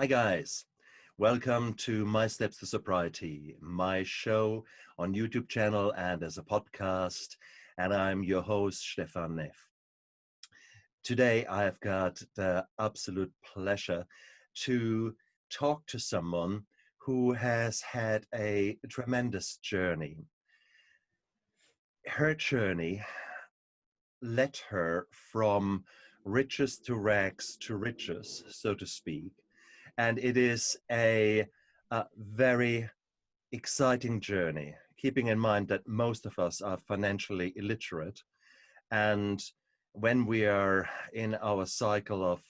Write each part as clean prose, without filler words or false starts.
guys. Welcome to My Steps to Sobriety, my show on YouTube channel and as a podcast. And I'm your host, Stefan Neff. Today, I've got the absolute pleasure to talk to someone who has had a tremendous journey. Her journey led her from riches to rags to riches, so to speak. And it is a very exciting journey, keeping in mind that most of us are financially illiterate. And when we are in our cycle of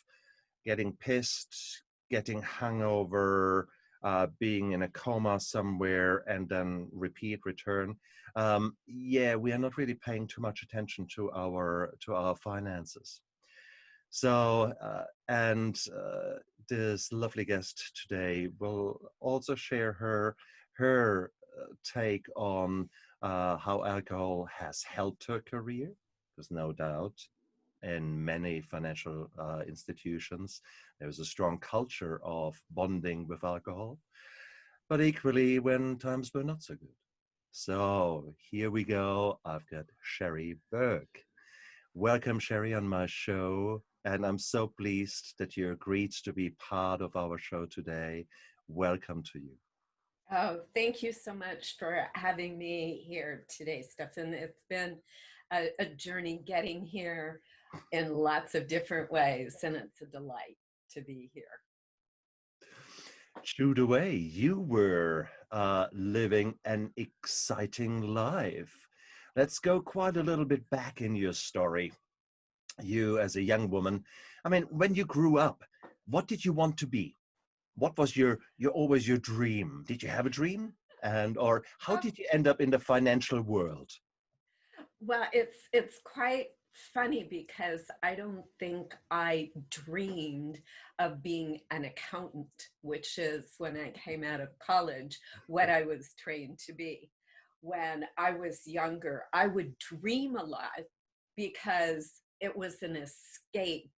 getting pissed, getting hungover, being in a coma somewhere, and then return, we are not really paying too much attention to our finances. So, this lovely guest today will also share her take on how alcohol has helped her career. There's no doubt in many financial institutions, there's a strong culture of bonding with alcohol, but equally when times were not so good. So here we go. I've got Sheri Berke. Welcome, Sheri, on my show. And I'm so pleased that you agreed to be part of our show today. Welcome to you. Oh, thank you so much for having me here today, Stefan. It's been a journey getting here in lots of different ways, and it's a delight to be here. Shoot away. You were living an exciting life. Let's go quite a little bit back in your story. You as a young woman, I mean, when you grew up, what did you want to be? What was your always your dream? Did you have a dream? Or how did you end up in the financial world? Well, it's quite funny because I don't think I dreamed of being an accountant, which is when I came out of college, what I was trained to be. When I was younger, I would dream a lot because it was an escape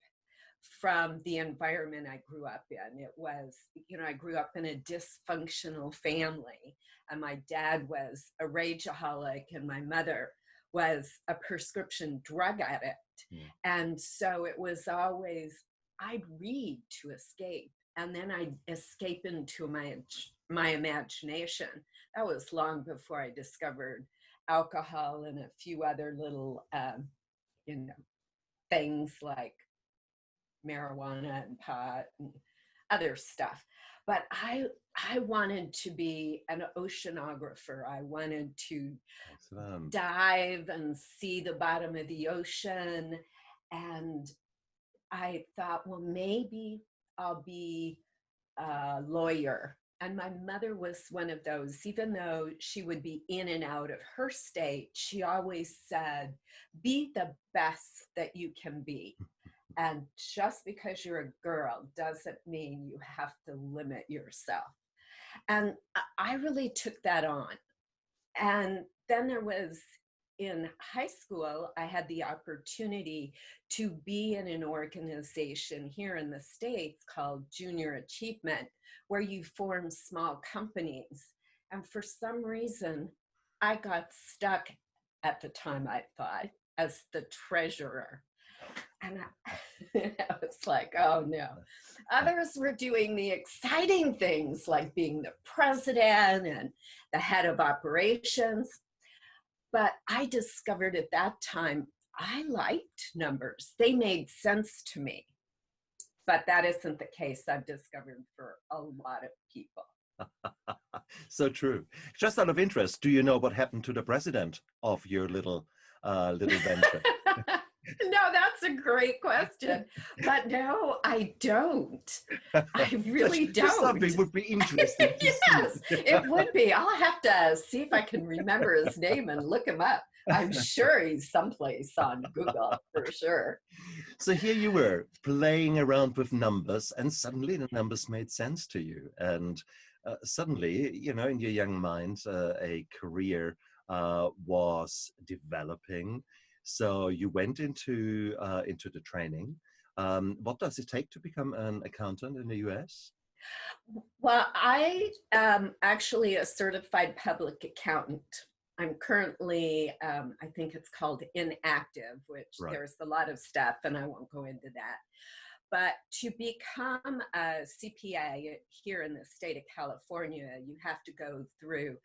from the environment I grew up in. It was, I grew up in a dysfunctional family, and my dad was a rageaholic, and my mother was a prescription drug addict. Yeah. And so it was always, I'd read to escape, and then I'd escape into my imagination. That was long before I discovered alcohol and a few other little, things like marijuana and pot and other stuff. But I wanted to be an oceanographer. I wanted to dive and see the bottom of the ocean. And I thought, well, maybe I'll be a lawyer. And my mother was one of those, even though she would be in and out of her state, she always said, be the best that you can be. And just because you're a girl doesn't mean you have to limit yourself. And I really took that on. And then in high school, I had the opportunity to be in an organization here in the States called Junior Achievement, where you form small companies. And for some reason, I got stuck at the time, I thought, as the treasurer. And I was like, oh no. Others were doing the exciting things like being the president and the head of operations. But I discovered at that time, I liked numbers. They made sense to me. But that isn't the case, I've discovered, for a lot of people. So true. Just out of interest, do you know what happened to the president of your little venture? No, that's a great question. But no, I don't. I really don't. Something would be interesting to yes, see. It would be. I'll have to see if I can remember his name and look him up. I'm sure he's someplace on Google for sure. So here you were playing around with numbers, and suddenly the numbers made sense to you. And suddenly, in your young mind, a career was developing. So you went into the training. What does it take to become an accountant in the US? Well, I am actually a certified public accountant. I'm currently, I think it's called inactive, which Right. there's a lot of stuff, and I won't go into that. But to become a CPA here in the state of California, you have to go through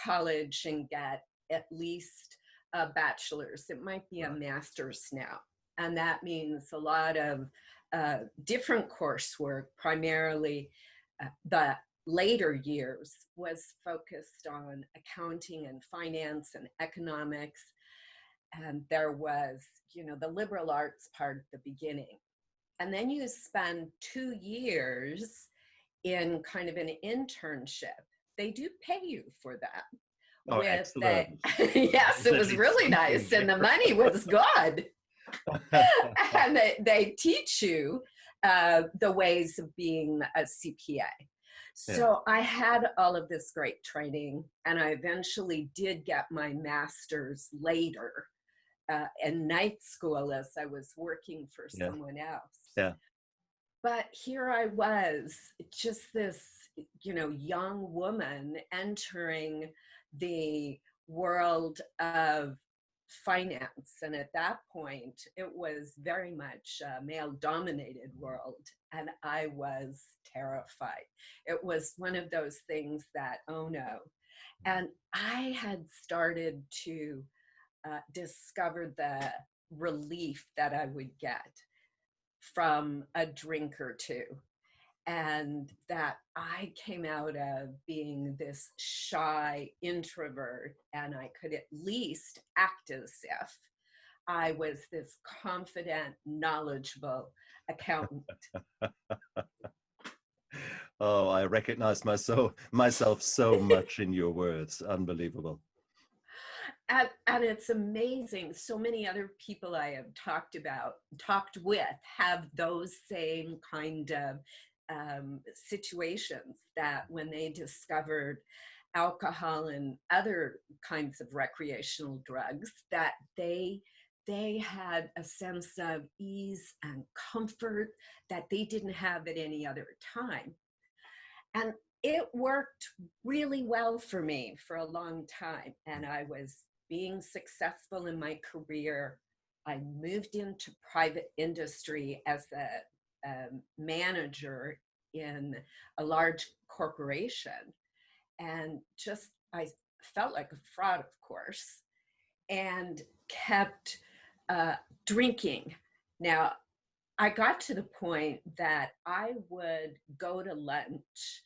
college and get at least a bachelor's. It might be a Right. master's now. And that means a lot of different coursework, primarily the later years was focused on accounting and finance and economics. And there was, the liberal arts part at the beginning. And then you spend 2 years in kind of an internship. They do pay you for that. Oh, With the, excellent. yes, There's it at was least really something nice, and the there. money was good. And they teach you the ways of being a CPA. Yeah. So I had all of this great training, and I eventually did get my master's later in night school as I was working for Yeah. someone else. Yeah. But here I was, just this, young woman entering the world of finance. And at that point, it was very much a male dominated world. And I was terrified. It was one of those things that, oh no. And I had started to discover the relief that I would get from a drink or two. And that I came out of being this shy introvert, and I could at least act as if I was this confident, knowledgeable accountant. Oh, I recognize myself so much in your words. Unbelievable. And it's amazing. So many other people I have talked with, have those same kind of situations, that when they discovered alcohol and other kinds of recreational drugs, that they had a sense of ease and comfort that they didn't have at any other time. And it worked really well for me for a long time. And I was being successful in my career. I moved into private industry as a manager in a large corporation. And just, I felt like a fraud, of course, and kept drinking. Now, I got to the point that I would go to lunch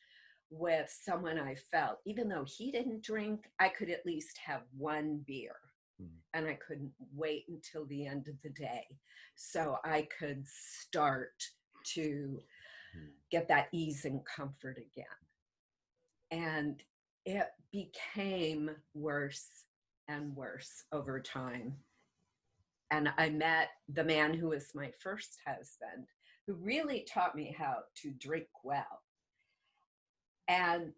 with someone I felt, even though he didn't drink, I could at least have one beer. And I couldn't wait until the end of the day so I could start to get that ease and comfort again. And it became worse and worse over time. And I met the man who was my first husband, who really taught me how to drink well. And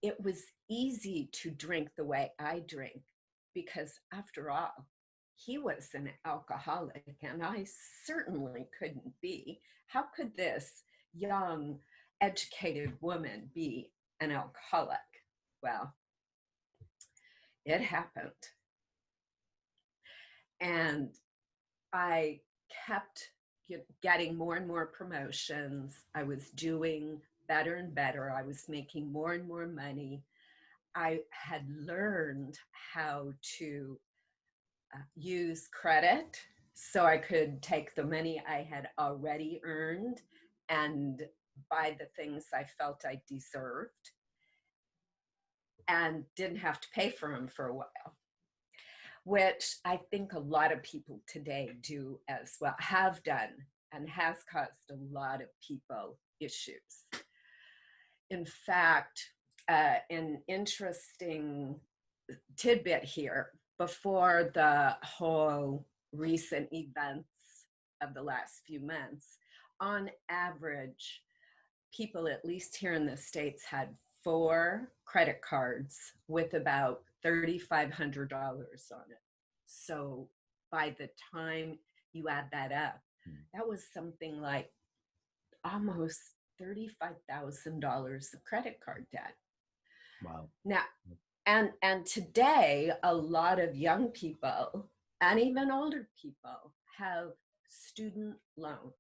it was easy to drink the way I drink, because after all, he was an alcoholic and I certainly couldn't be. How could this young, educated woman be an alcoholic? Well, it happened. And I kept getting more and more promotions. I was doing better and better. I was making more and more money. I had learned how to use credit so I could take the money I had already earned and buy the things I felt I deserved, and didn't have to pay for them for a while, which I think a lot of people today do as well, have done, and has caused a lot of people issues. In fact, an interesting tidbit here, before the whole recent events of the last few months, on average, people, at least here in the States, had 4 credit cards with about $3,500 on it. So by the time you add that up, that was something like almost $35,000 of credit card debt. Wow. Now, and today, a lot of young people and even older people have student loans.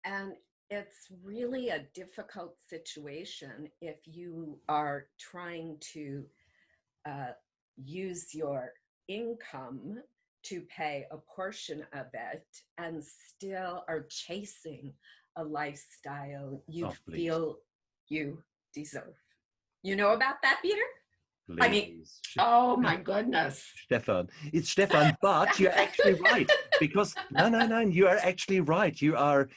And it's really a difficult situation if you are trying to use your income to pay a portion of it and still are chasing a lifestyle you feel you deserve. You know about that, Peter? Please. I mean, oh my goodness. Stefan, it's Stefan, but you're actually right, because no, you are actually right. You are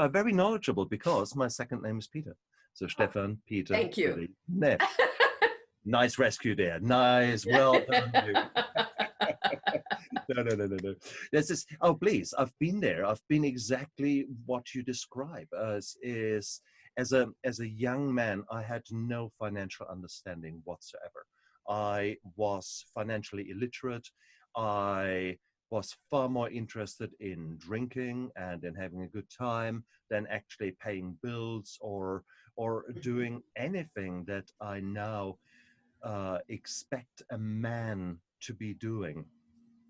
very knowledgeable, because my second name is Peter. So Stefan, Peter. Thank you. Neff. Nice rescue there. Nice. Well done, you. No. This is, oh, please. I've been there. I've been exactly what you describe as a young man. I had no financial understanding whatsoever. I was financially illiterate. I was far more interested in drinking and in having a good time than actually paying bills or doing anything that I now expect a man to be doing.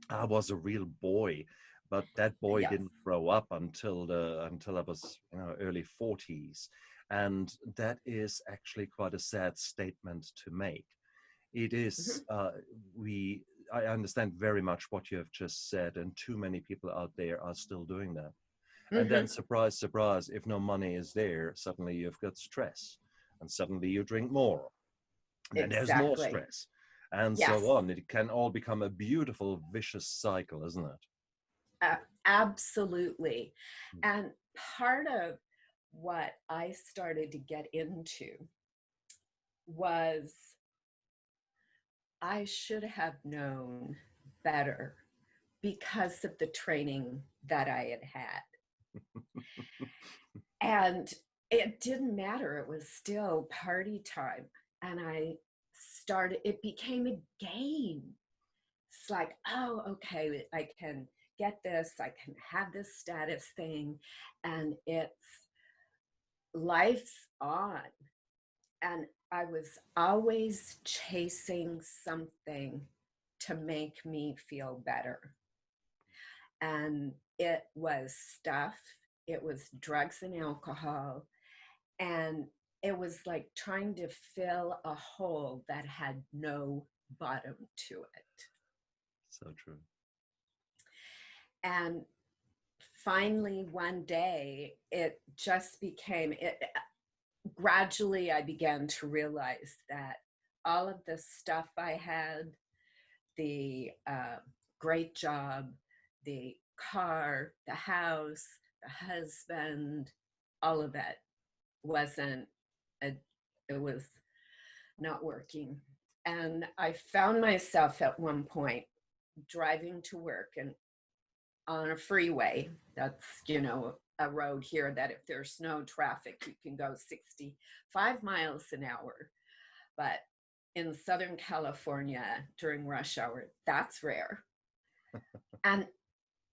I was a real boy, but that boy didn't grow up until I was, early 40s, and that is actually quite a sad statement to make. It is. I understand very much what you have just said, and too many people out there are still doing that. And then, surprise, surprise, if no money is there, suddenly you've got stress, and suddenly you drink more, and then there's more stress, and so on. It can all become a beautiful, vicious cycle, isn't it? Absolutely. And part of what I started to get into was I should have known better because of the training that I had had. And it didn't matter. It was still party time. And it became a game. It's like, oh, okay, I can get this, I can have this status thing, and life's on. And I was always chasing something to make me feel better. And it was stuff, it was drugs and alcohol, and it was like trying to fill a hole that had no bottom to it. So true. And finally, one day, it just became, gradually I began to realize that all of the stuff I had, the great job, the car, the house, the husband, all of it it was not working. And I found myself at one point driving to work and on a freeway. That's, a road here that if there's no traffic, you can go 65 miles an hour. But in Southern California during rush hour, that's rare. And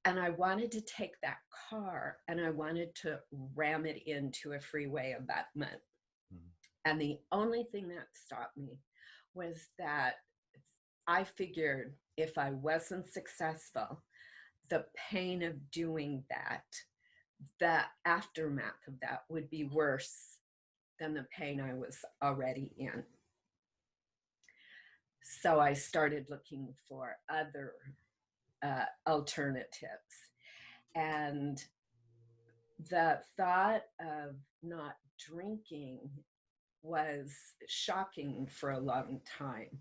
I wanted to take that car and I wanted to ram it into a freeway abutment. And the only thing that stopped me was that I figured if I wasn't successful, the pain of doing that, the aftermath of that would be worse than the pain I was already in. So I started looking for other alternatives. And the thought of not drinking was shocking for a long time.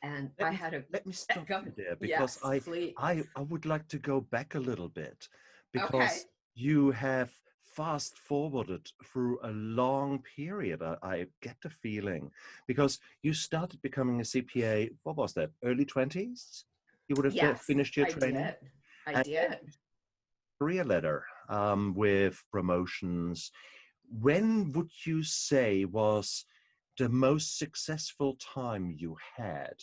And let me stop you there, because I would like to go back a little bit, because you have fast forwarded through a long period. I get the feeling, because you started becoming a CPA, what was that, early 20s? You would have finished your training? I did. Career ladder with promotions. When would you say was the most successful time you had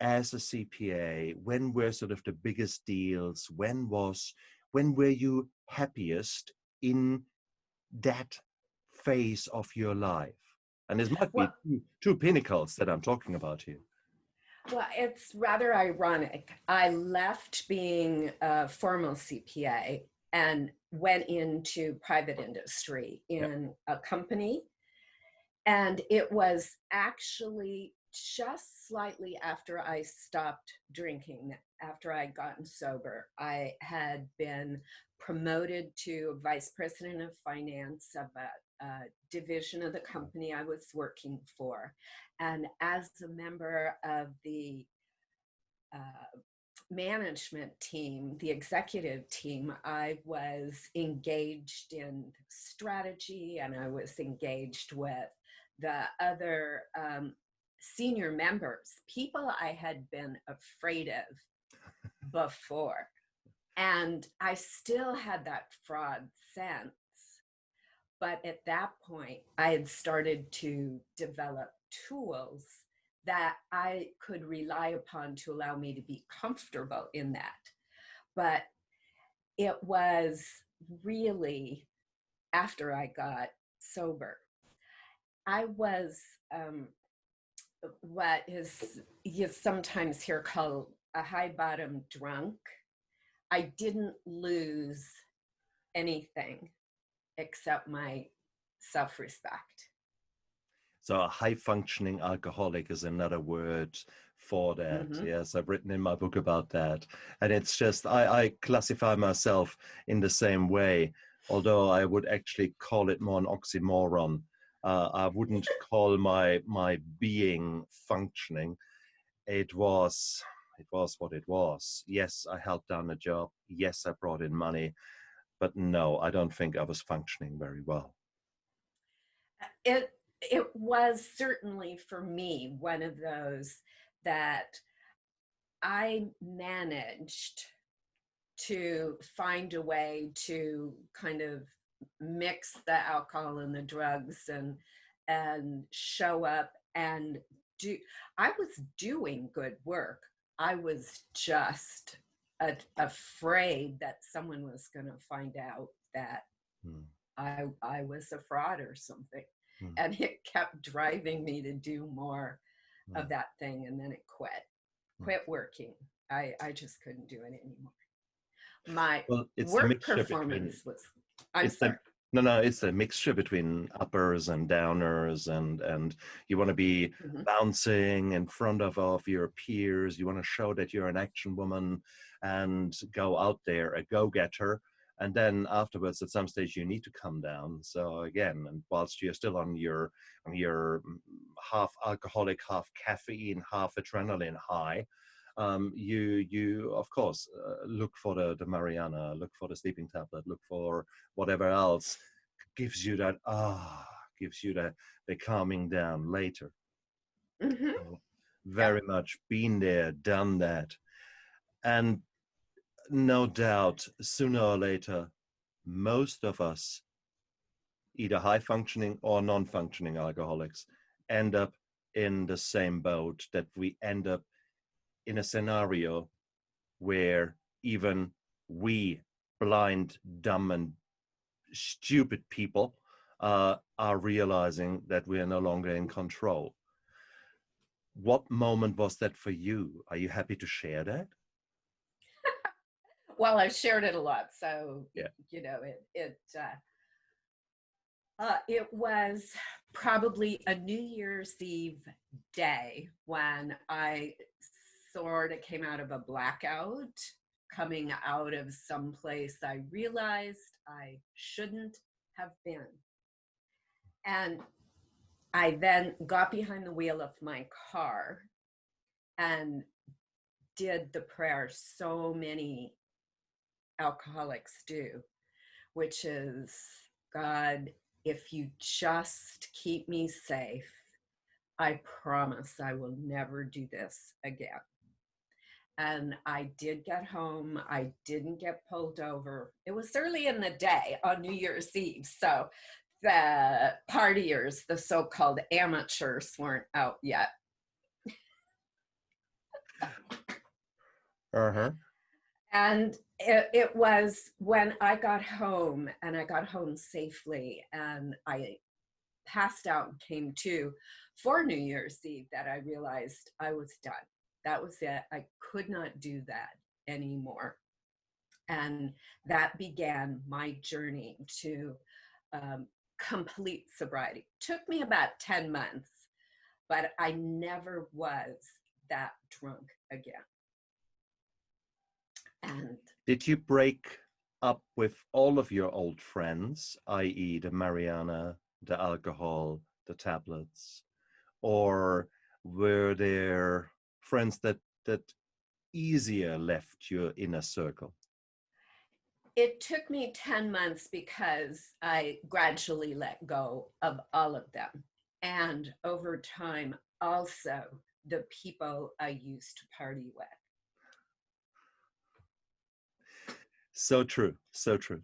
as a CPA? When were sort of the biggest deals? When were you happiest in that phase of your life? And this might be Well, two pinnacles that I'm talking about here. well, it's rather ironic. I left being a formal CPA and went into private industry Yeah. in a company. And it was actually just slightly after I stopped drinking, after I'd gotten sober. I had been promoted to vice president of finance of a division of the company I was working for. And as a member of the management team, the executive team, I was engaged in strategy, and I was engaged with the other senior members, people I had been afraid of before. And I still had that fraud sense. But at that point, I had started to develop tools that I could rely upon to allow me to be comfortable in that. But it was really after I got sober. I was what is you sometimes hear called a high bottom drunk. I didn't lose anything except my self-respect. So a high functioning alcoholic is another word for that. Mm-hmm. Yes, I've written in my book about that. And it's just, I classify myself in the same way, although I would actually call it more an oxymoron. I wouldn't call my being functioning. It was what it was. Yes, I held down a job. Yes, I brought in money, but no, I don't think I was functioning very well. It was certainly for me one of those that I managed to find a way to kind of mix the alcohol and the drugs and show up and do. I was doing good work. I was just afraid that someone was going to find out that I was a fraud or something. And it kept driving me to do more of that thing. And then it quit working. I just couldn't do it anymore. My Well, it's a work mixture between, performance was, I'm it's the sorry. no, it's a mixture between uppers and downers, and you want to be Mhm. bouncing in front of your peers. You want to show that you're an action woman and go out there, a go-getter. And then afterwards, at some stage, you need to come down. So again, and whilst you're still on your half alcoholic, half caffeine, half adrenaline high, you of course look for the Mariana, look for the sleeping tablet, look for whatever else gives you that gives you the calming down later. Mhm. So Yeah. very much been there, done that, and no doubt sooner or later most of us, either high functioning or non-functioning alcoholics, end up in the same boat, that we end up in a scenario where even we, blind, dumb, and stupid people, are realizing that we are no longer in control. What moment was that for you? Are you happy to share that? Well, I've shared it a lot, so Yeah. It was probably a New Year's Eve day when I sort of came out of a blackout, coming out of someplace I realized I shouldn't have been. And I then got behind the wheel of my car and did the prayer so many alcoholics do, which is, God, if you just keep me safe, I promise I will never do this again. And I did get home. I didn't get pulled over. It was early in the day on New Year's Eve. So the partiers, the so-called amateurs, weren't out yet. Uh-huh. And it was when I got home, and I got home safely, and I passed out and came to for New Year's Eve, that I realized I was done. That was it. I could not do that anymore. And that began my journey to complete sobriety. Took me about 10 months, but I never was that drunk again. And Did you break up with all of your old friends, i.e., the marijuana, the alcohol, the tablets, or were there friends that easier left your inner circle? it took me 10 months because I gradually let go of all of them. And over time, also the people I used to party with. So true, so true.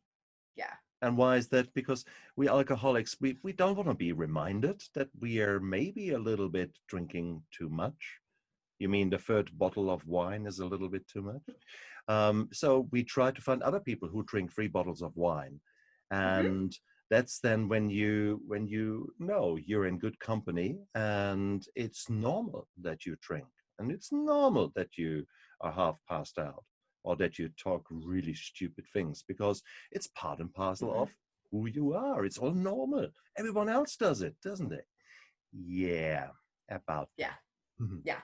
Yeah. And why is that? Because we alcoholics, we don't want to be reminded that we are maybe a little bit drinking too much. You mean the third bottle of wine is a little bit too much? So we try to find other people who drink 3 bottles of wine. Mm-hmm. And that's then when you know you're in good company, and it's normal that you drink, and it's normal that you are half passed out, or that you talk really stupid things, because it's part and parcel Mm-hmm. of who you are. It's all normal. Everyone else does it, doesn't it? Yeah, about Yeah. that. Yeah.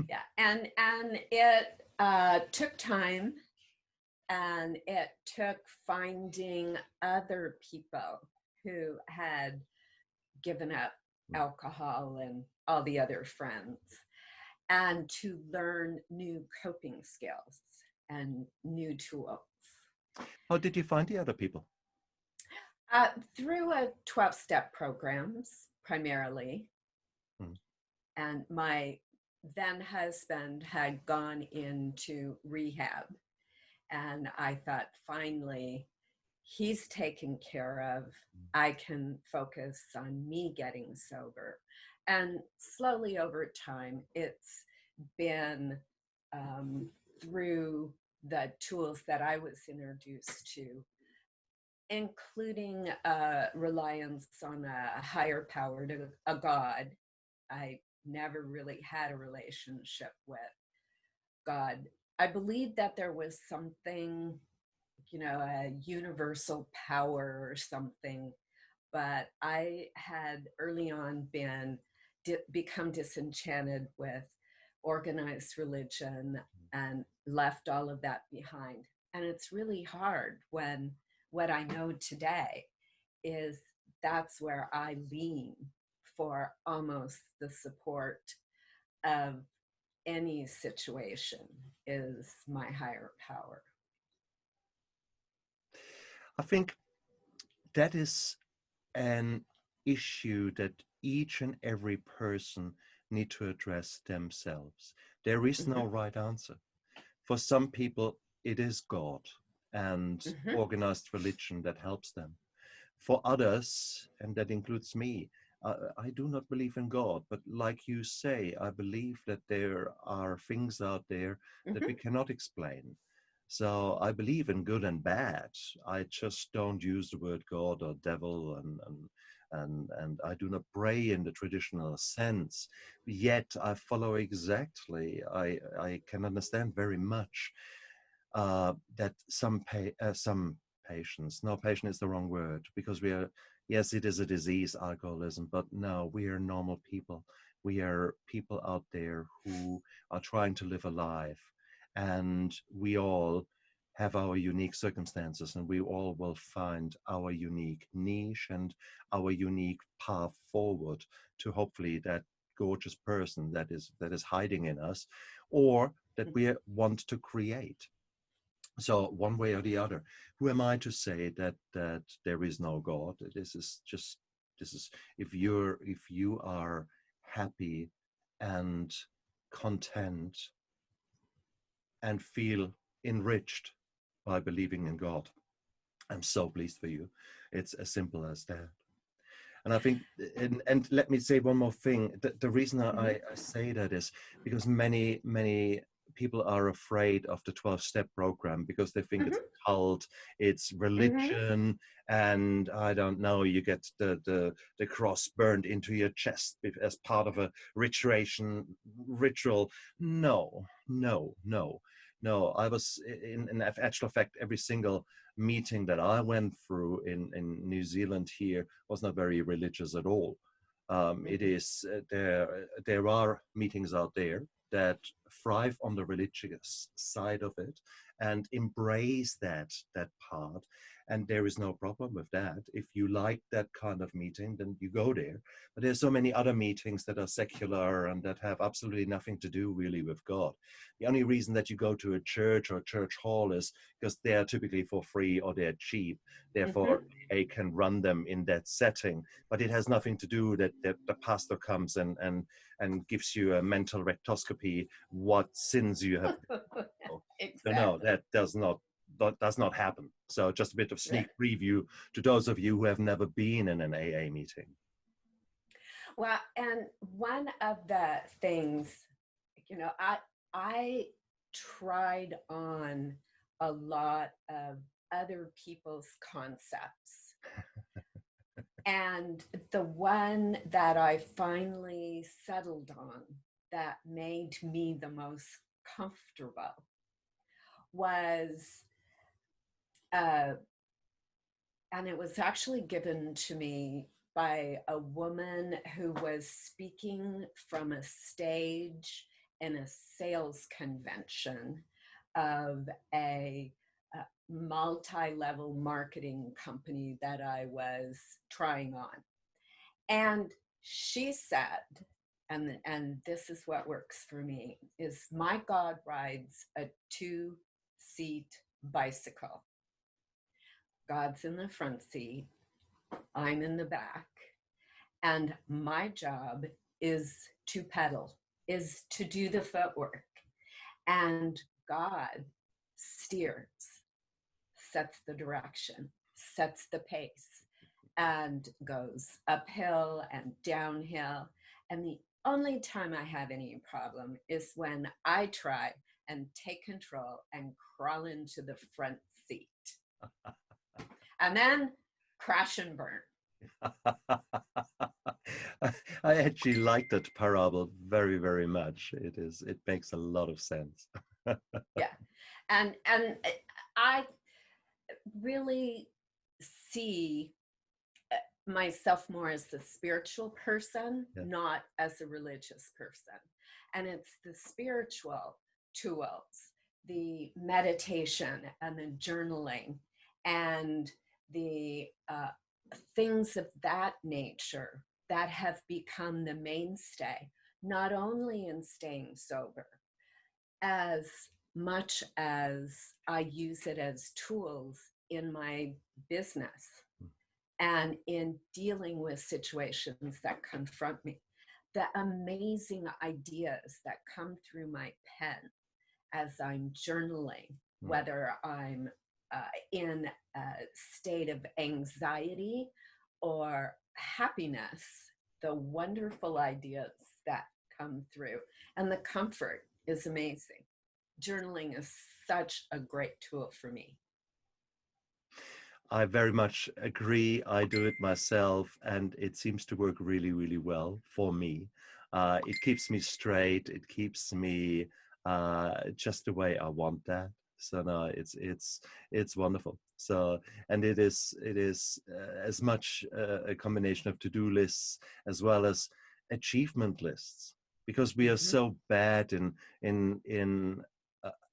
Yeah. And it took time, and it took finding other people who had given up alcohol and all the other friends, and to learn new coping skills and new tools. How did you find the other people? Through a 12-step programs primarily. Mm. And my then husband had gone into rehab. And I thought, finally, he's taken care of. I can focus on me getting sober. And slowly over time, it's been through the tools that I was introduced to, including reliance on a higher power, to a God. I never really had a relationship with God. I believed that there was something, a universal power or something, but I had early on become disenchanted with organized religion and left all of that behind. And it's really hard when what I know today is that's where I lean for almost the support of any situation, is my higher power. I think that is an issue that each and every person need to address themselves. There is no Mm-hmm. right answer. For some people, it is God and Mm-hmm. organized religion that helps them. For others, and that includes me, I do not believe in God, but like you say, I believe that there are things out there that Mm-hmm. we cannot explain. So I believe in good and bad. I just don't use the word God or devil, and I do not pray in the traditional sense. Yet I follow exactly. I can understand very much that some patients, no, patient is the wrong word, because we are, yes, it is a disease, alcoholism, but no, we are normal people. We are people out there who are trying to live a life, and we all have our unique circumstances, and we all will find our unique niche and our unique path forward to hopefully that gorgeous person that is hiding in us, or that we want to create. So one way or the other, who am I to say that there is no God? This is if you are happy and content and feel enriched by believing in God, I'm so pleased for you. It's as simple as that. And I think, and let me say one more thing. The reason Mm-hmm. I say that is because many people are afraid of the 12-step program because they think it's Mhm. a cult, it's Mhm. religion, and I don't know, you get the cross burned into your chest as part of a ritual. No, no, no, no. I was in actual fact, every single meeting that I went through in New Zealand here was not very religious at all. It Mhm. is there are meetings out there that thrive on the religious side of it and embrace that part, and there is no problem with that. If you like that kind of meeting, then you go there. But there's so many other meetings that are secular and that have absolutely nothing to do really with God. The only reason that you go to a church or a church hall is because they are typically for free or they're cheap. Therefore, Mhm. a can run them in that setting, but it has nothing to do that the pastor comes and gives you a mental rectoscopy what sins you have. No, no, Exactly. that does not happen. So just a bit of Right. sneak preview to those of you who have never been in an AA meeting. Well, and one of the things, I tried on a lot of other people's concepts. And the one that I finally settled on that made me the most comfortable was, uh, and it was actually given to me by a woman who was speaking from a stage in a sales convention of a multi-level marketing company that I was trying on. And she said, and this is what works for me, is my God rides a two-seat bicycle. God's in the front seat, I'm in the back, and my job is to pedal, is to do the footwork. And God steers, sets the direction, sets the pace, and goes uphill and downhill. And the only time I have any problem is when I try and take control and crawl into the front seat. And then crash and burn. I actually like that parable very, very much. It makes a lot of sense. Yeah. And I really see myself more as the spiritual person, Yeah. not as a religious person. And it's the spiritual tools, the meditation and the journaling and the things of that nature that have become the mainstay, not only in staying sober, as much as I use it as tools in my business and in dealing with situations that confront me. The amazing ideas that come through my pen as I'm journaling, Mm. whether I'm in a state of anxiety or happiness, the wonderful ideas that come through and the comfort is amazing. Journaling is such a great tool for me. I very much agree. I do it myself, and it seems to work really, really well for me. It keeps me straight. It keeps me just the way I want that. So no, it's wonderful. So, and it is as much a combination of to-do lists as well as achievement lists, because we are Mhm. so bad in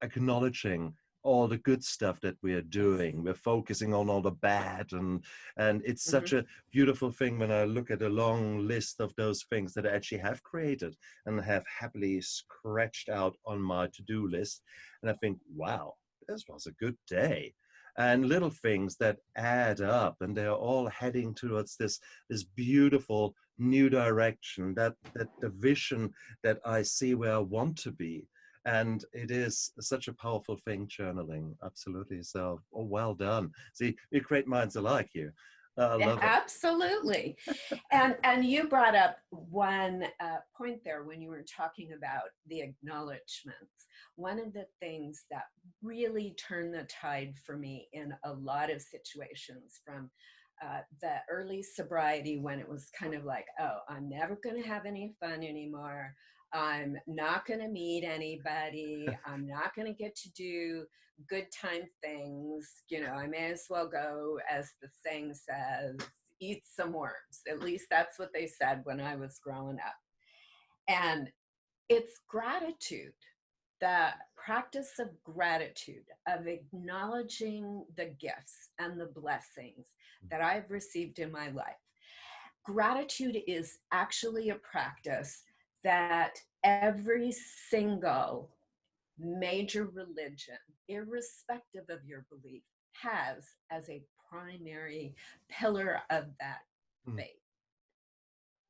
acknowledging all the good stuff that we are Yes. doing. We're focusing on all the bad, and it's Mhm. such a beautiful thing when I look at a long list of those things that I actually have created and have happily scratched out on my to-do list. And I think, wow, this was a good day. And little things that add up, and they're all heading towards this beautiful new direction, that the vision that I see where I want to be. And it is such a powerful thing, journaling. Absolutely. So, oh, well done. See, we're great minds alike here. I love it. Absolutely. And you brought up one point there when you were talking about the acknowledgments. One of the things that really turned the tide for me in a lot of situations, from the early sobriety, when it was kind of like, oh, I'm never going to have any fun anymore. I'm not going to meet anybody. I'm not going to get to do good time things. I may as well go, as the saying says, eat some worms. At least that's what they said when I was growing up. And it's gratitude, the practice of gratitude, of acknowledging the gifts and the blessings that I've received in my life. Gratitude is actually a practice that every single major religion, irrespective of your belief, has as a primary pillar of that Mm. faith.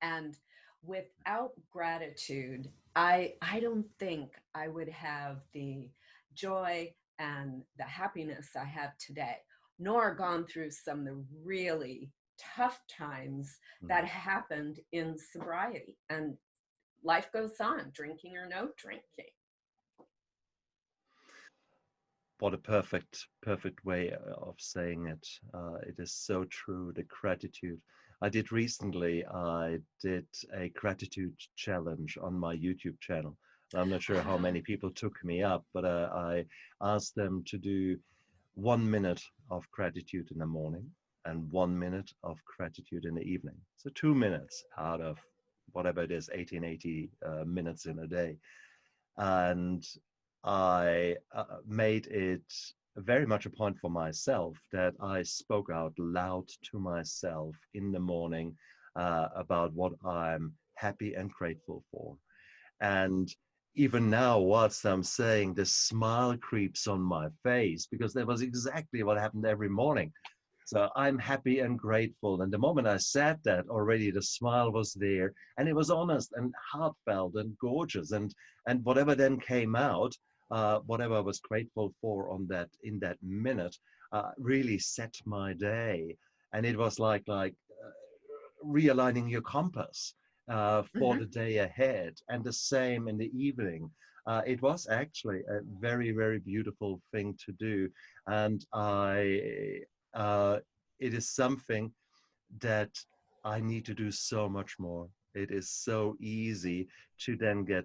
And without gratitude, I don't think I would have the joy and the happiness I have today, nor gone through some of the really tough times that happened in sobriety. And life goes on, drinking or no drinking. What a perfect way of saying it. It is so true. The gratitude. I did recently. I did a gratitude challenge on my YouTube channel. I'm not sure how many people took me up, but I asked them to do 1 minute of gratitude in the morning and 1 minute of gratitude in the evening. So 2 minutes out of whatever it is, 1880 minutes in a day. And I made it very much a point for myself that I spoke out loud to myself in the morning about what I'm happy and grateful for. And even now, whilst I'm saying, the smile creeps on my face because that was exactly what happened every morning. So I'm happy and grateful. And the moment I said that, already the smile was there, and it was honest and heartfelt and gorgeous. And whatever then came out, whatever I was grateful for on that in that minute, really set my day. And it was like realigning your compass for Mhm. the day ahead, and the same in the evening. It was actually a very, very beautiful thing to do, and uh, it is something that I need to do so much more. It is so easy to then get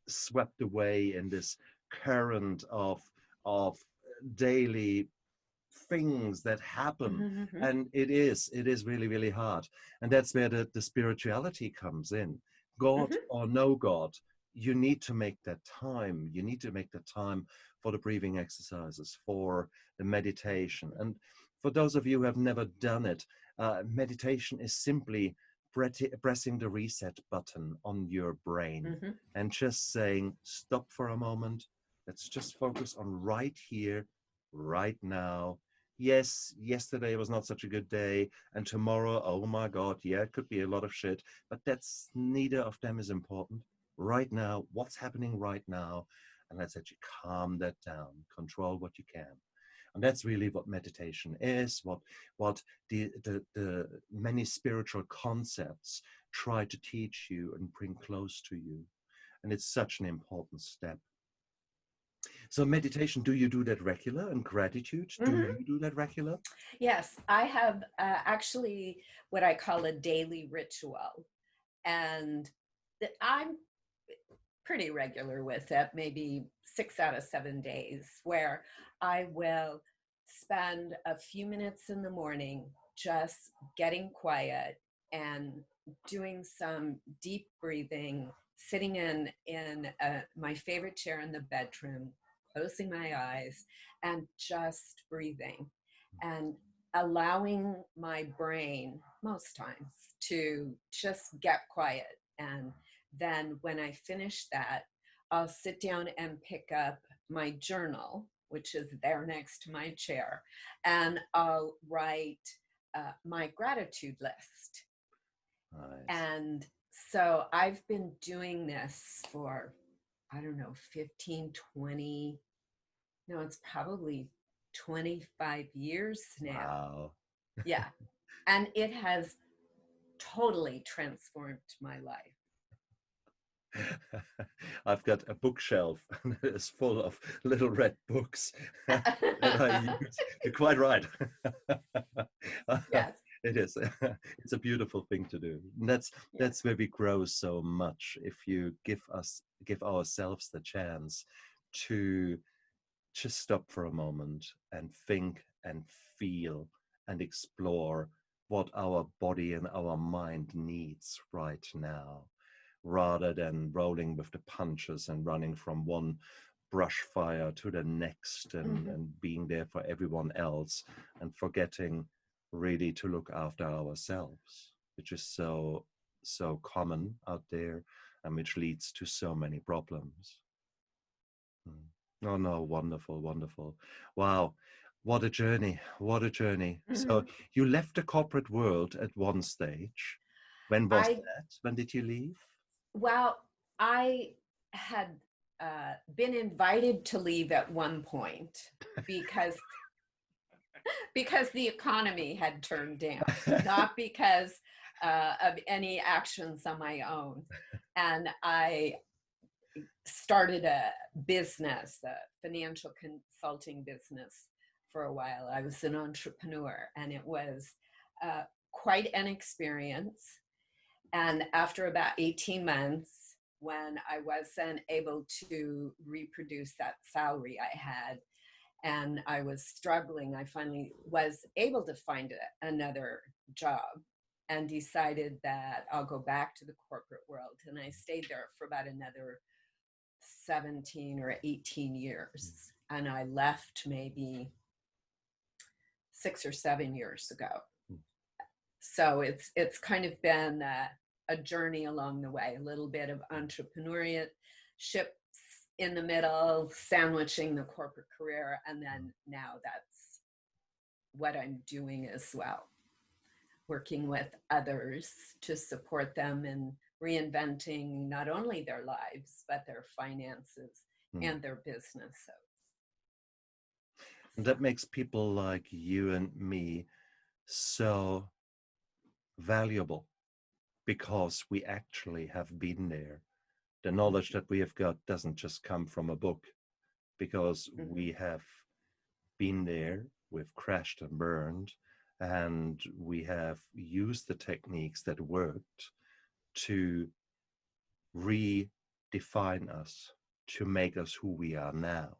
swept away in this current of daily things that happen, Mhm. Mhm. and it is really, really hard. And that's where the spirituality comes in. God Mhm. or no God, you need to make that time. You need to make the time for the breathing exercises, for the meditation. And for those of you who have never done it, meditation is simply pressing the reset button on your brain Mhm. and just saying, stop for a moment. Let's just focus on right here, right now. Yes, yesterday was not such a good day, and tomorrow, oh my God, yeah, it could be a lot of shit, but that's neither of them is important. Right now, what's happening right now? And let's actually calm that down, control what you can. And that's really what meditation is, what the many spiritual concepts try to teach you and bring close to you. And it's such an important step. So meditation, do you do that regular? And gratitude, do Mhm. you do that regular? Yes, I have actually what I call a daily ritual, and I'm pretty regular with it, maybe 6 out of 7 days, where I will spend a few minutes in the morning just getting quiet and doing some deep breathing, sitting in my favorite chair in the bedroom, closing my eyes, and just breathing and allowing my brain most times to just get quiet. And then when I finish that, I'll sit down and pick up my journal, which is there next to my chair, and I'll write my gratitude list. Nice. And so I've been doing this for, I don't know, 15, 20, no, it's probably 25 years now. Wow. Yeah. And it has totally transformed my life. I've got a bookshelf that is full of little red books that I use. You're quite right. Yes. It is. It's a beautiful thing to do. And Yeah. that's where we grow so much. If you give ourselves the chance to just stop for a moment and think and feel and explore what our body and our mind needs right now, rather than rolling with the punches and running from one brush fire to the next, Mhm. and being there for everyone else and forgetting really to look after ourselves, which is so common out there and which leads to so many problems. Mm. Oh no, wonderful, wonderful. Wow. What a journey. What a journey. So Mhm. you left the corporate world at one stage. When was I that? When did you leave? Well, I had been invited to leave at one point because the economy had turned down, not because of any actions on my own. And I started a business, a financial consulting business for a while. I was an entrepreneur, and it was quite an experience. And after about 18 months, when I wasn't able to reproduce that salary I had, and I was struggling, I finally was able to find another job and decided that I'll go back to the corporate world. And I stayed there for about another 17 or 18 years. And I left maybe 6 or 7 years ago. So it's kind of been a journey along the way, a little bit of entrepreneurship in the middle, sandwiching the corporate career, and then now that's what I'm doing as well, working with others to support them in reinventing not only their lives, but their finances Hmm. and their businesses. And So, that makes people like you and me so valuable because we actually have been there. The knowledge that we have got doesn't just come from a book, because mhm, we have been there, we've crashed and burned, and we have used the techniques that worked to redefine us, to make us who we are now.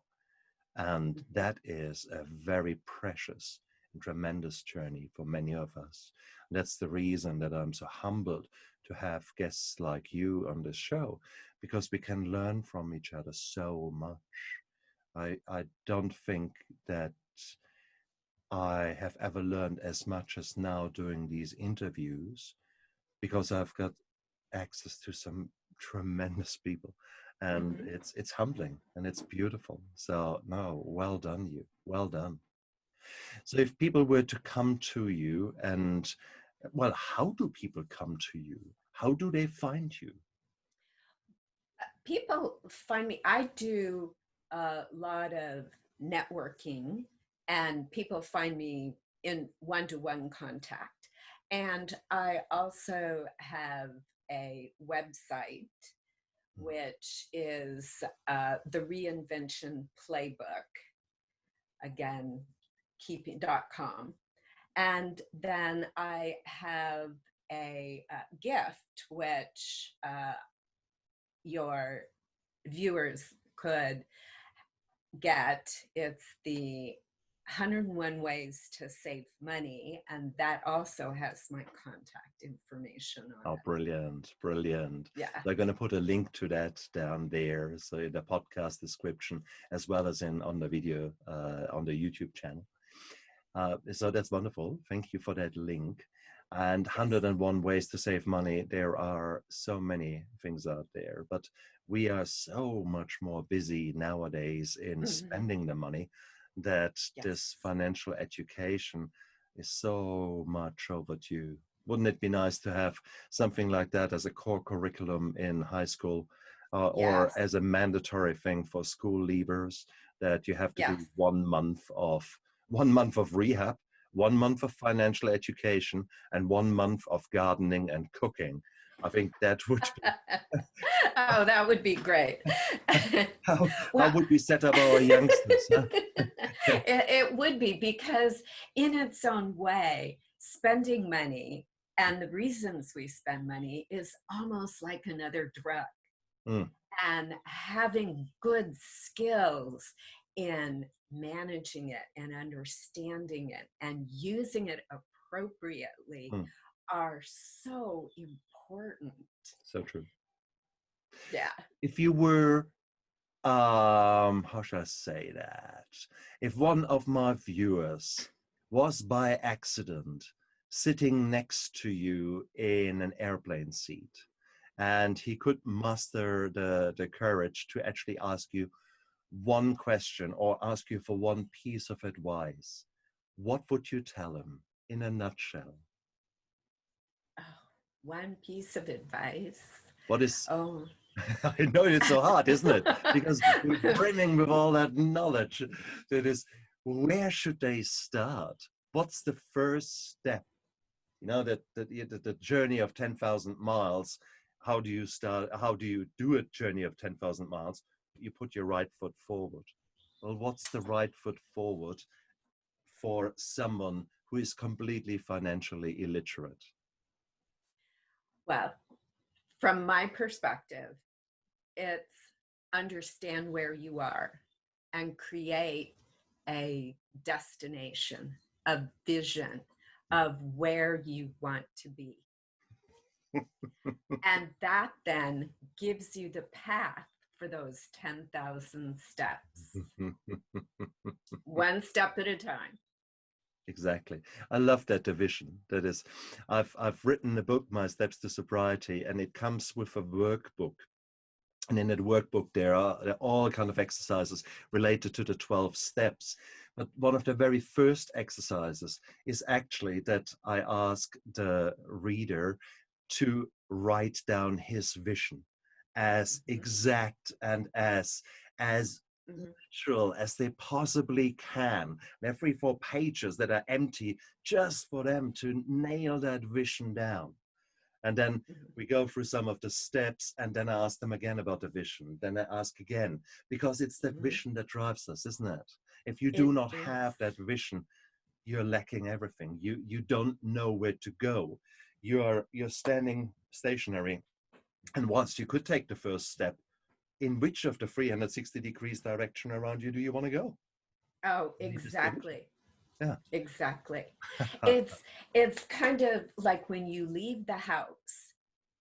And mhm. that is a very precious and tremendous journey for many of us. And that's the reason that I'm so humbled to have guests like you on this show, because we can learn from each other so much. I don't think that I have ever learned as much as now doing these interviews, because I've got access to some tremendous people, and Mhm. it's humbling and it's beautiful. So no, well done, you, well done. So if people were to come to you, and well, how do people come to you? How do they find you? People find me, I do a lot of networking, and people find me in one-to-one contact. And I also have a website, which is the Reinvention Playbook, again, keeping.com. And then I have a gift, which your viewers could get. It's the 101 ways to save money, and that also has my contact information on Oh, it. brilliant, brilliant. Yeah. They're going to put a link to that down there, so in the podcast description, as well as in on the video on the YouTube channel. So that's wonderful. Thank you for that link. And Yes. 101 ways to save money. There are so many things out there, but we are so much more busy nowadays in Mhm. spending the money, that this Yes. financial education is so much overdue. Wouldn't it be nice to have something like that as a core curriculum in high school, or Yes. as a mandatory thing for school leavers, that you have to do Yes. 1 month of 1 month of rehab, 1 month of financial education, and 1 month of gardening and cooking. I think that would be Oh, that would be great. how Well, would we set up our youngsters? Huh? it would be, because in its own way, spending money and the reasons we spend money is almost like another drug. Mm, And having good skills in managing it and understanding it and using it appropriately mm. are so important. So true. Yeah. If you were, how should I say that? If one of my viewers was by accident sitting next to you in an airplane seat, and he could muster the courage to actually ask you one question or ask you for one piece of advice, what would you tell him in a nutshell? Oh, one piece of advice. What is, Oh. I know it's so hard, isn't it? Because we're brimming with all that knowledge. That is, where should they start? What's the first step? You know, the journey of 10,000 miles. How do you start? How do you do a journey of 10,000 miles? You put your right foot forward. Well, what's the right foot forward for someone who is completely financially illiterate? Well, from my perspective, it's understand where you are and create a destination, a vision of where you want to be. And that then gives you the path for those 10,000 steps, one step at a time. Exactly. I love that division. That is, I've written a book, My Steps to Sobriety, and it comes with a workbook. And in that workbook, there are all kind of exercises related to the 12 steps. But one of the very first exercises is actually that I ask the reader to write down his vision as exact and as literal as they possibly can. There are 3-4 pages that are empty just for them to nail that vision down. And then we go through some of the steps, and then I ask them again about the vision. Then I ask again, because it's that vision that drives us, isn't it? If you do not have that vision, you're lacking everything. You don't know where to go. You're standing stationary. And whilst you could take the first step, in which of the 360 degrees direction around you do you want to go? Oh, exactly. Yeah. Exactly. It's kind of like when you leave the house,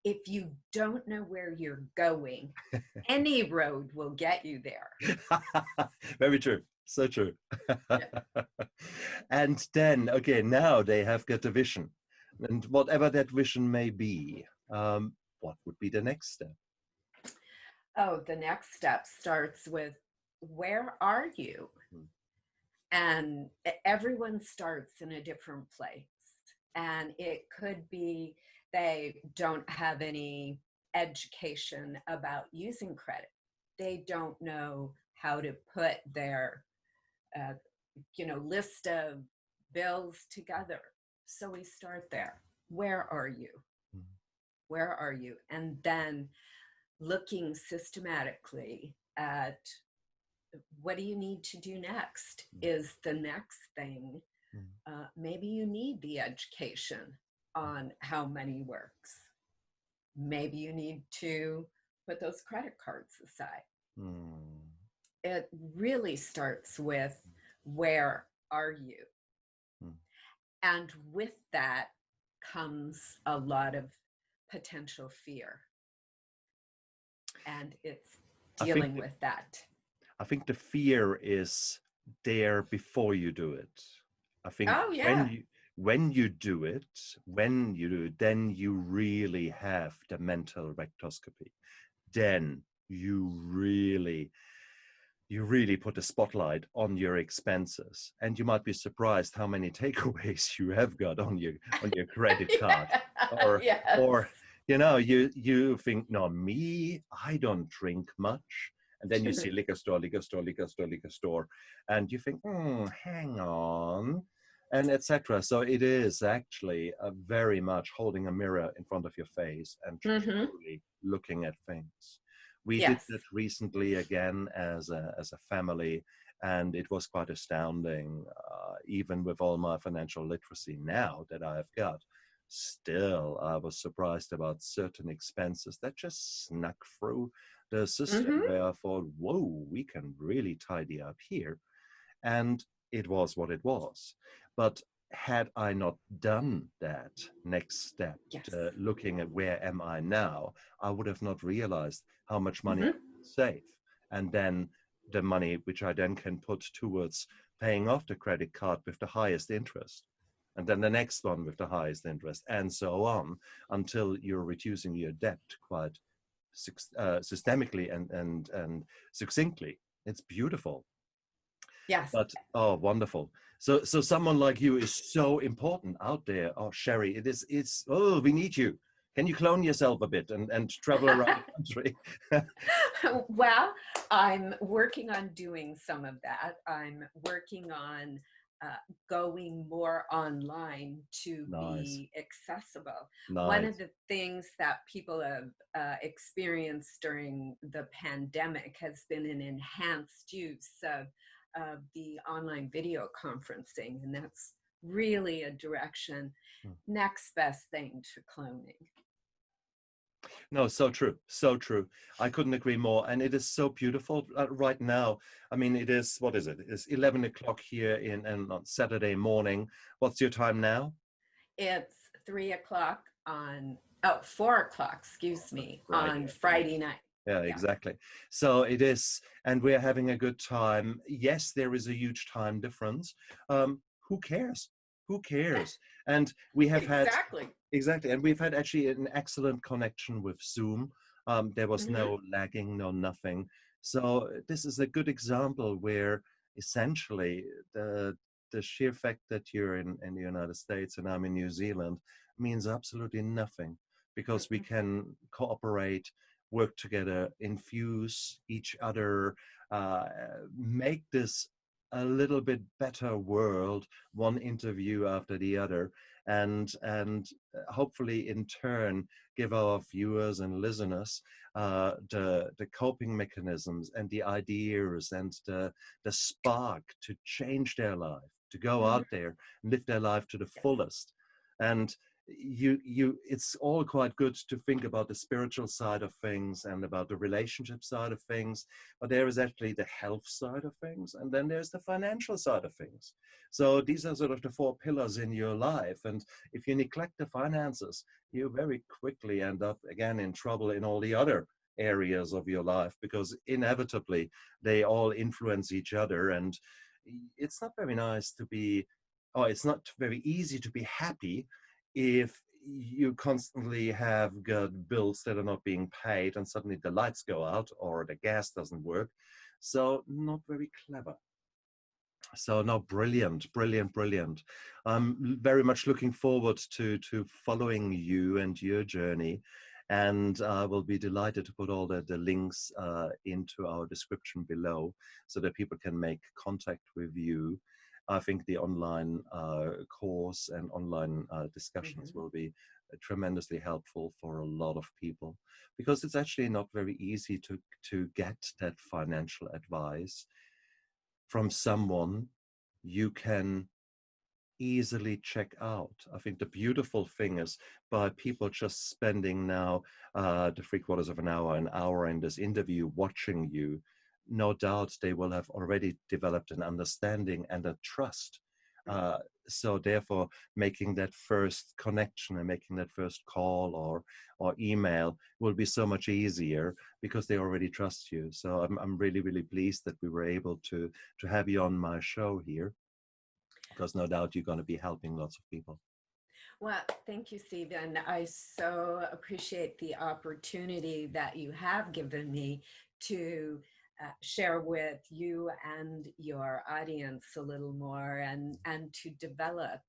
if you don't know where you're going, any road will get you there. Very true. So true. Yeah. And then, okay, now they have got a vision. And whatever that vision may be, what would be the next step? Oh, the next step starts with, where are you? And everyone starts in a different place. And it could be they don't have any education about using credit. They don't know how to put their list of bills together. So we start there. Where are you? Where are you? And then looking systematically at what do you need to do next? Is the next thing, maybe you need the education on how money works. Maybe you need to put those credit cards aside. It really starts with, where are you? And with that comes a lot of potential fear. And it's dealing with that. I think the fear is there before you do it. I think when you do it, then you really have the mental rectoscopy. Then you really put a spotlight on your expenses, and you might be surprised how many takeaways you have got on your credit card. Or you think, no, me, I don't drink much. And then you see liquor store, and you think, hang on. and etc. So it is actually very much holding a mirror in front of your face and Mm-hmm. truly looking at things. We did Yes. that recently again as a family, and it was quite astounding. Even with all my financial literacy now that I've got, still I was surprised about certain expenses that just snuck through the system Mm-hmm. where I thought, whoa, we can really tidy up here. And it was what it was. But had I not done that next step, Yes. looking at where am I now, I would have not realized how much money I Mm-hmm. could save. And then the money which I then can put towards paying off the credit card with the highest interest. And then the next one with the highest interest, and so on, until you're reducing your debt quite systemically and succinctly. It's beautiful. Yes. But oh, wonderful. So someone like you is so important out there. Oh, Sheri, it's oh, we need you. Can you clone yourself a bit and travel around the country? Well, I'm working on doing some of that. I'm working on going more online to Nice, be accessible. One of nice. the things that people have experienced during the pandemic has been an enhanced use of the online video conferencing, and that's really a direction. Hmm. Next best thing to cloning. No, so true, so true. I couldn't agree more. And it is so beautiful right now. I mean, it is, what is it? It's 11 o'clock here and on Saturday morning. What's your time now? It's 3 o'clock on, oh, 4 o'clock, excuse me, Friday on afternoon. Friday night. Yeah, Yeah. exactly. So it is, and we're having a good time. Yes, there is a huge time difference. Who cares? Who cares? And we have had, Exactly. exactly, and we've had actually an excellent connection with Zoom. There was Mm-hmm. no lagging, no nothing. So this is a good example where essentially the sheer fact that you're in the United States and I'm in New Zealand means absolutely nothing because we Mm-hmm. can cooperate, work together, infuse each other, uh, make this a little bit better world, one interview after the other, and hopefully in turn give our viewers and listeners the coping mechanisms and the ideas and the spark to change their life, to go Mm-hmm. out there and live their life to the Yes. fullest. And it's all quite good to think about the spiritual side of things and about the relationship side of things, but there is actually the health side of things, and then there's the financial side of things. So these are sort of the four pillars in your life, and if you neglect the finances, you very quickly end up again in trouble in all the other areas of your life, because inevitably they all influence each other. And it's not very nice to be, or it's not very easy to be happy if you constantly have got bills that are not being paid and suddenly the lights go out or the gas doesn't work. So not very clever. So no, brilliant, brilliant, brilliant. I'm very much looking forward to following you and your journey, and I will be delighted to put all the links into our description below so that people can make contact with you. I think the online course and online discussions Mm-hmm. will be tremendously helpful for a lot of people, because it's actually not very easy to get that financial advice from someone you can easily check out. I think the beautiful thing is, by people just spending now the 3/4 of an hour in this interview watching you, no doubt they will have already developed an understanding and a trust. Uh, so therefore, making that first connection and making that first call or email will be so much easier because they already trust you. So I'm really, really pleased that we were able to have you on my show here, because no doubt you're going to be helping lots of people. Well, thank you, Stephen. I so appreciate the opportunity that you have given me to share with you and your audience a little more, and to develop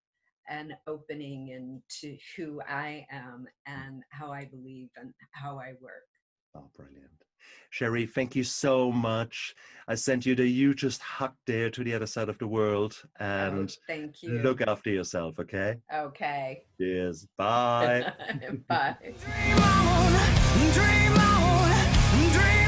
an opening into who I am and how I believe and how I work. Oh, brilliant. Sheri, thank you so much. I send you the hugest hug there to the other side of the world, Oh, and thank you. look after yourself, okay? Okay. Cheers. Bye. Bye. Dream on, dream on, dream